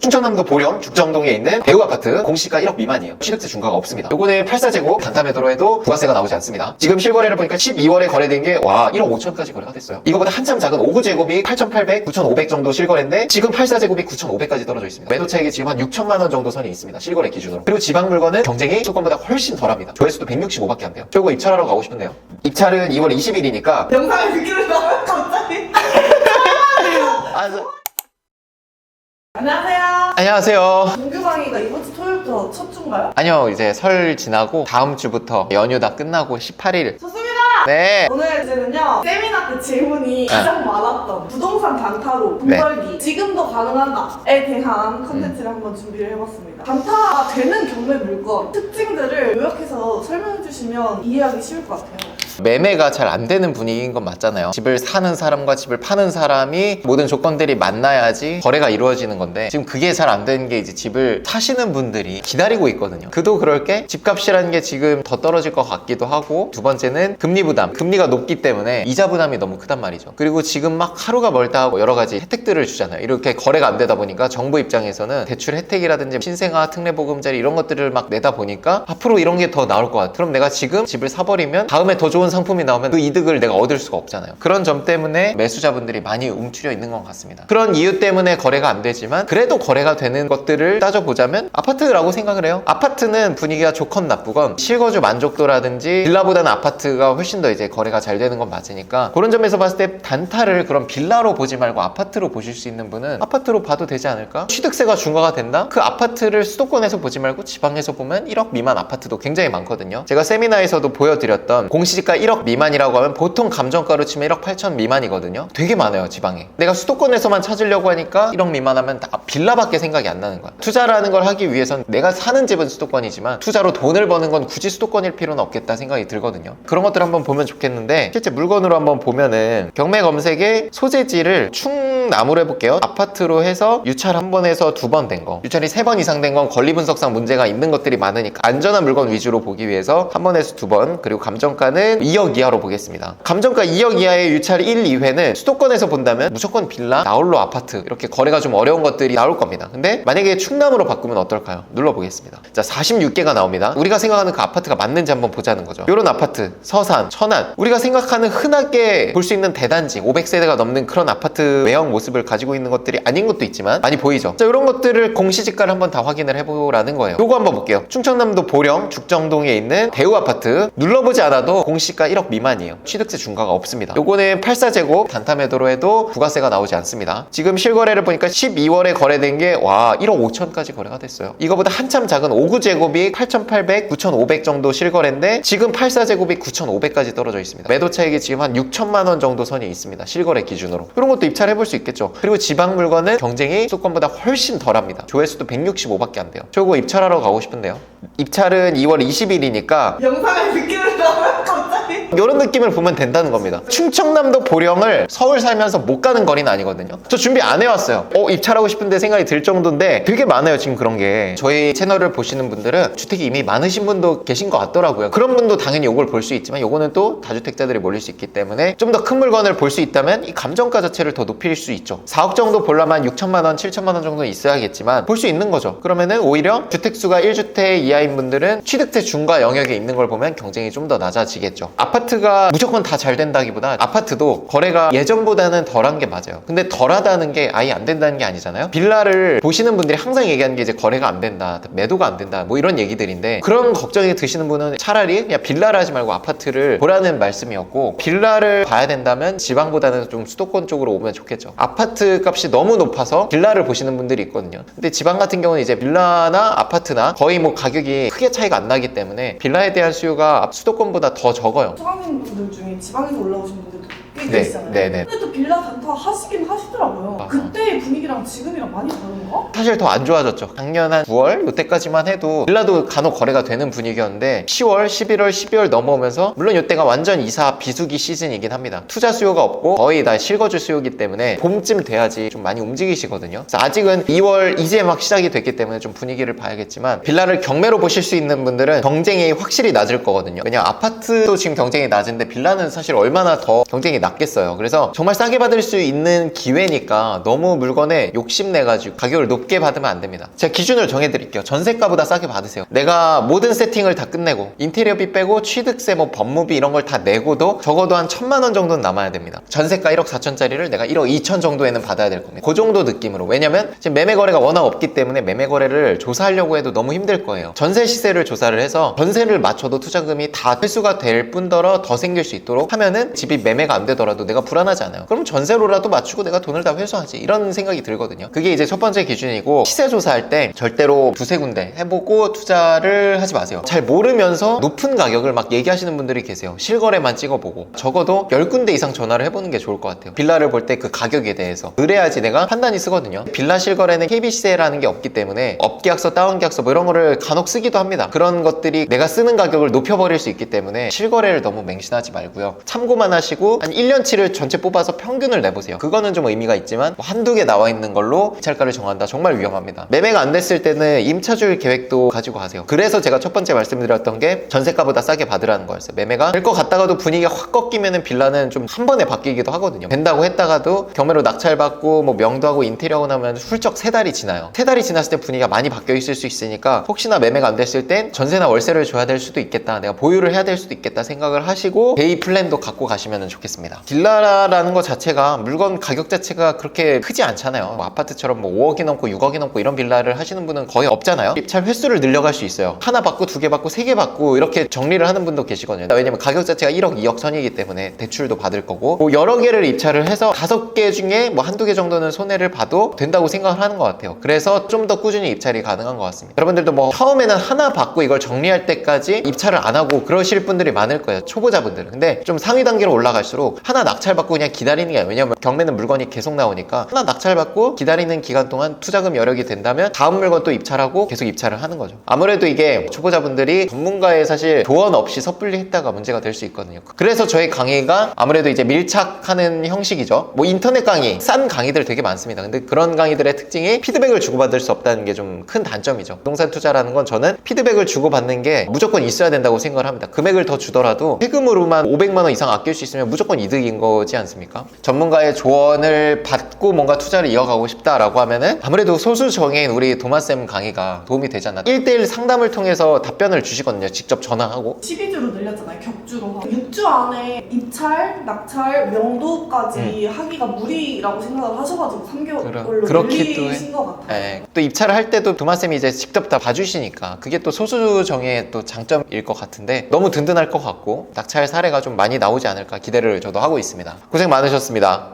충청남도 보령 죽정동에 있는 대우 아파트 공시가 1억 미만이에요. 취득세 중과가 없습니다. 요거는 84제곱 단타매도로 해도 부가세가 나오지 않습니다. 지금 실거래를 보니까 12월에 거래된 게 1억 5천까지 거래가 됐어요. 이거보다 한참 작은 5구제곱이 8,800, 9,500 정도 실거래인데 지금 84제곱이 9,500까지 떨어져 있습니다. 매도 차익이 지금 한 6천만 원 정도 선이 있습니다. 실거래 기준으로. 그리고 지방 물건은 경쟁이 수도권보다 훨씬 덜합니다. 조회수도 165밖에 안 돼요. 저거 입찰하러 가고 싶은데요. 입찰은 2월 20일이니까 영상을 듣기로 나면 갑자기 안녕하세요. 안녕하세요. 동규방위가 이번 주 토요일부터 첫 주인가요? 아니요, 이제 설 지나고 다음 주부터 연휴 다 끝나고 18일. 좋습니다. 네. 오늘 주제는요, 세미나 때 질문이 가장 많았던 부동산 단타로 돈 네. 벌기 지금도 가능한가에 대한 컨텐츠를 한번 준비를 해봤습니다. 단타가 되는 경매 물건 특징들을 요약해서 설명해 주시면 이해하기 쉬울 것 같아요. 매매가 잘 안 되는 분위기인 건 맞잖아요. 집을 사는 사람과 집을 파는 사람이 모든 조건들이 만나야지 거래가 이루어지는 건데 지금 그게 잘 안 되는 게 이제 집을 사시는 분들이 기다리고 있거든요. 그도 그럴 게 집값이라는 게 지금 더 떨어질 것 같기도 하고, 두 번째는 금리 부담. 금리가 높기 때문에 이자 부담이 너무 크단 말이죠. 그리고 지금 막 하루가 멀다 하고 여러 가지 혜택들을 주잖아요. 이렇게 거래가 안 되다 보니까 정부 입장에서는 대출 혜택이라든지 신생아 특례보금자리 이런 것들을 막 내다 보니까 앞으로 이런 게 더 나올 것 같아. 그럼 내가 지금 집을 사버리면 다음에 더 좋은 상품이 나오면 그 이득을 내가 얻을 수가 없잖아요. 그런 점 때문에 매수자분들이 많이 움츠려 있는 것 같습니다. 그런 이유 때문에 거래가 안 되지만 그래도 거래가 되는 것들을 따져보자면 아파트라고 생각을 해요. 아파트는 분위기가 좋건 나쁘건 실거주 만족도라든지 빌라보다는 아파트가 훨씬 더 이제 거래가 잘 되는 건 맞으니까, 그런 점에서 봤을 때 단타를 그런 빌라로 보지 말고 아파트로 보실 수 있는 분은 아파트로 봐도 되지 않을까? 취득세가 중과가 된다? 그 아파트를 수도권에서 보지 말고 지방에서 보면 1억 미만 아파트도 굉장히 많거든요. 제가 세미나에서도 보여드렸던 공시지가 1억 미만이라고 하면 보통 감정가로 치면 1억 8천 미만이거든요. 되게 많아요, 지방에. 내가 수도권에서만 찾으려고 하니까 1억 미만 하면 다 빌라밖에 생각이 안 나는 거야. 투자라는 걸 하기 위해선 내가 사는 집은 수도권이지만 투자로 돈을 버는 건 굳이 수도권일 필요는 없겠다 생각이 들거든요. 그런 것들 한번 보면 좋겠는데, 실제 물건으로 한번 보면은 경매 검색에 소재지를 충나무로 해볼게요. 아파트로 해서 유찰 한 번에서 2번 된 거, 유찰이 3번 이상 된 건 권리 분석상 문제가 있는 것들이 많으니까 안전한 물건 위주로 보기 위해서 한 번에서 2번, 그리고 감정가는 2억 이하로 보겠습니다. 감정가 2억 이하의 유찰 1, 2회는 수도권에서 본다면 무조건 빌라, 나홀로 아파트, 이렇게 거래가 좀 어려운 것들이 나올 겁니다. 근데 만약에 충남으로 바꾸면 어떨까요? 눌러보겠습니다. 자, 46개가 나옵니다. 우리가 생각하는 그 아파트가 맞는지 한번 보자는 거죠. 이런 아파트, 서산, 천안, 우리가 생각하는 흔하게 볼 수 있는 대단지, 500세대가 넘는 그런 아파트 외형 모습을 가지고 있는 것들이 아닌 것도 있지만 많이 보이죠. 자, 이런 것들을 공시지가를 한번 다 확인을 해보라는 거예요. 요거 한번 볼게요. 충청남도 보령 죽정동에 있는 대우 아파트, 눌러보지 않아도 공시가 1억 미만이에요. 취득세 중과가 없습니다. 요거는 84제곱 단타매도로 해도 부가세가 나오지 않습니다. 지금 실거래를 보니까 12월에 거래된 게 1억 5천까지 거래가 됐어요. 이거보다 한참 작은 5구제곱이 8,800, 9,500 정도 실거래인데 지금 84제곱이 9,500까지 떨어져 있습니다. 매도 차익이 지금 한 6천만 원 정도 선이 있습니다. 실거래 기준으로. 이런 것도 입찰해볼 수 있겠죠. 그리고 지방 물건은 경쟁이 수도권보다 훨씬 덜합니다. 조회수도 165밖에 안 돼요. 저거 입찰하러 가고 싶은데요. 입찰은 2월 20일이니까 영상을 듣기로 나면 갑자기 이런 느낌을 보면 된다는 겁니다. 충청남도 보령을 서울 살면서 못 가는 거리는 아니거든요. 저 준비 안 해왔어요. 입찰하고 싶은데 생각이 들 정도인데 되게 많아요, 지금 그런 게. 저희 채널을 보시는 분들은 주택이 이미 많으신 분도 계신 것 같더라고요. 그런 분도 당연히 이걸 볼 수 있지만 이거는 또 다주택자들이 몰릴 수 있기 때문에 좀 더 큰 물건을 볼 수 있다면 이 감정가 자체를 더 높일 수 있죠. 4억 정도 보려면 6천만 원, 7천만 원 정도는 있어야겠지만 볼 수 있는 거죠. 그러면은 오히려 주택수가 1주택 이하인 분들은 취득세 중과 영역에 있는 걸 보면 경쟁이 좀 더 낮아지겠죠. 아파트가 무조건 다 잘 된다기보다 아파트도 거래가 예전보다는 덜한 게 맞아요. 근데 덜하다는 게 아예 안 된다는 게 아니잖아요. 빌라를 보시는 분들이 항상 얘기하는 게 이제 거래가 안 된다, 매도가 안 된다, 뭐 이런 얘기들인데, 그런 걱정이 드시는 분은 차라리 그냥 빌라를 하지 말고 아파트를 보라는 말씀이었고, 빌라를 봐야 된다면 지방보다는 좀 수도권 쪽으로 오면 좋겠죠. 아파트 값이 너무 높아서 빌라를 보시는 분들이 있거든요. 근데 지방 같은 경우는 이제 빌라나 아파트나 거의 뭐 가격이 크게 차이가 안 나기 때문에 빌라에 대한 수요가 수도권보다 더 적어요. 소방인분들 중에 지방에서 올라오신 분들도 꽤 네, 계시잖아요. 네네. 근데 또 빌라 단타 하시긴 하시더라고요. 그때의 분위기랑 지금이랑 많이 다른가? 사실 더 안 좋아졌죠. 작년 한 9월 이때까지만 해도 빌라도 간혹 거래가 되는 분위기였는데 10월, 11월, 12월 넘어오면서, 물론 이때가 완전 이사 비수기 시즌이긴 합니다. 투자 수요가 없고 거의 다 실거주 수요이기 때문에 봄쯤 돼야지 좀 많이 움직이시거든요. 그래서 아직은 2월 이제 막 시작이 됐기 때문에 좀 분위기를 봐야겠지만, 빌라를 경매로 보실 수 있는 분들은 경쟁이 확실히 낮을 거거든요. 왜냐면 아파트도 지금 경쟁이 낮은데 빌라는 사실 얼마나 더 경쟁이 낫겠어요. 그래서 정말 싸게 받을 수 있는 기회니까 너무 물건에 욕심내가지고 가격을 높게 받으면 안 됩니다. 제가 기준을 정해드릴게요. 전세가보다 싸게 받으세요. 내가 모든 세팅을 다 끝내고 인테리어비 빼고 취득세, 뭐 법무비 이런 걸 다 내고도 적어도 한 1,000만 원 정도는 남아야 됩니다. 전세가 1억 4천짜리를 내가 1억 2천 정도에는 받아야 될 겁니다. 그 정도 느낌으로. 왜냐면 지금 매매 거래가 워낙 없기 때문에 매매 거래를 조사하려고 해도 너무 힘들 거예요. 전세 시세를 조사를 해서 전세를 맞춰도 투자금이 다 회수가 될 뿐더러 더 생길 수 있도록 하면은 집이 매매가 안 되더라도 내가 불안하지 않아요. 그럼 전세로라도 맞추고 내가 돈을 다 회수하지, 이런 생각이 들거든요. 그게 이제 첫 번째 기준이고, 시세 조사할 때 절대로 두세 군데 해보고 투자를 하지 마세요. 잘 모르면서 높은 가격을 막 얘기하시는 분들이 계세요. 실거래만 찍어보고. 적어도 10군데 이상 전화를 해보는 게 좋을 것 같아요. 빌라를 볼 때 그 가격에 대해서. 그래야지 내가 판단이 쓰거든요. 빌라 실거래는 KB시세라는 게 없기 때문에 업계약서, 다운계약서 뭐 이런 거를 간혹 쓰기도 합니다. 그런 것들이 내가 쓰는 가격을 높여버릴 수 있기 때문에 실거래를 너무 맹신하지 말고요. 참고만 하시고 한 1년치를 전체 뽑아서 평균을 내보세요. 그거는 좀 의미가 있지만 뭐 한두 개 나와 있는 걸로 입찰가를 정한다, 정말 위험합니다. 매매가 안 됐을 때는 임차주의 계획도 가지고 가세요. 그래서 제가 첫 번째 말씀드렸던 게 전세가보다 싸게 받으라는 거였어요. 매매가 될 것 같다가도 분위기가 확 꺾이면은 빌라는 좀 한 번에 바뀌기도 하거든요. 된다고 했다가도 경매로 낙찰받고 뭐 명도하고 인테리어하고 나면 훌쩍 3달이 지나요. 3달이 지났을 때 분위기가 많이 바뀌어 있을 수 있으니까 혹시나 매매가 안 됐을 땐 전세나 월세를 줘야 될 수도 있겠다, 내가 보유를 해야 될 수도 있겠다 생각을 하시고 데이 플랜도 갖고 가시면 좋겠습니다. 빌라라는 것 자체가, 물건 가격 자체가 그렇게 크지 않잖아요. 뭐 아파트처럼 뭐 5억이 넘고 6억이 넘고 이런 빌라를 하시는 분은 거의 없잖아요. 입찰 횟수를 늘려갈 수 있어요. 하나 받고 2개 받고 3개 받고 이렇게 정리를 하는 분도 계시거든요. 왜냐면 가격 자체가 1억 2억 선이기 때문에 대출도 받을 거고, 뭐 여러 개를 입찰을 해서 5개 중에 뭐 한두 개 정도는 손해를 봐도 된다고 생각을 하는 것 같아요. 그래서 좀 더 꾸준히 입찰이 가능한 것 같습니다. 여러분들도 뭐 처음에는 하나 받고 이걸 정리할 때까지 입찰을 안 하고 그러실 분들이 많을 거예요, 초보자분들은. 근데 좀 상위 단계로 올라갈수록 하나 낙찰받고 그냥 기다리는 게 아니에요. 왜냐면 경매는 물건이 계속 나오니까 하나 낙찰받고 기다리는 기간 동안 투자금 여력이 된다면 다음 물건 또 입찰하고 계속 입찰을 하는 거죠. 아무래도 이게 초보자분들이 전문가의 사실 조언 없이 섣불리 했다가 문제가 될 수 있거든요. 그래서 저희 강의가 아무래도 이제 밀착하는 형식이죠. 뭐 인터넷 강의, 싼 강의들 되게 많습니다. 근데 그런 강의들의 특징이 피드백을 주고받을 수 없다는 게 좀 큰 단점이죠. 부동산 투자라는 건 저는 피드백을 주고받는 게 무조건 있어야 된다고 생각을 합니다. 금액을 더 주더라도 세금으로만 500만 원 이상 아낄 수 있으면 무조건 이득인 거지 않습니까? 전문가의 조언을 받고 뭔가 투자를 이어가고 싶다라고 하면은 아무래도 소수 정예인 우리 도마쌤 강의가 도움이 되지 않나. 1대1 상담을 통해서 답변을 주시거든요. 직접 전화하고. 12주로 늘렸잖아요, 격주로. 6주 안에 입찰, 낙찰, 명도까지 하기가 무리라고 생각을 하셔가지고 3개월로 그렇기도 늘리신 것 같아요. 네. 또 입찰을 할 때도 도마쌤이 이제 직접 다 봐주시니까 그게 또 소수 정예의 또 장점일 것 같은데, 너무 든든할 것 같고 낙찰 사례가 좀 많이 나오지 않을까 기대를 저도 하고 있습니다. 고생 많으셨습니다.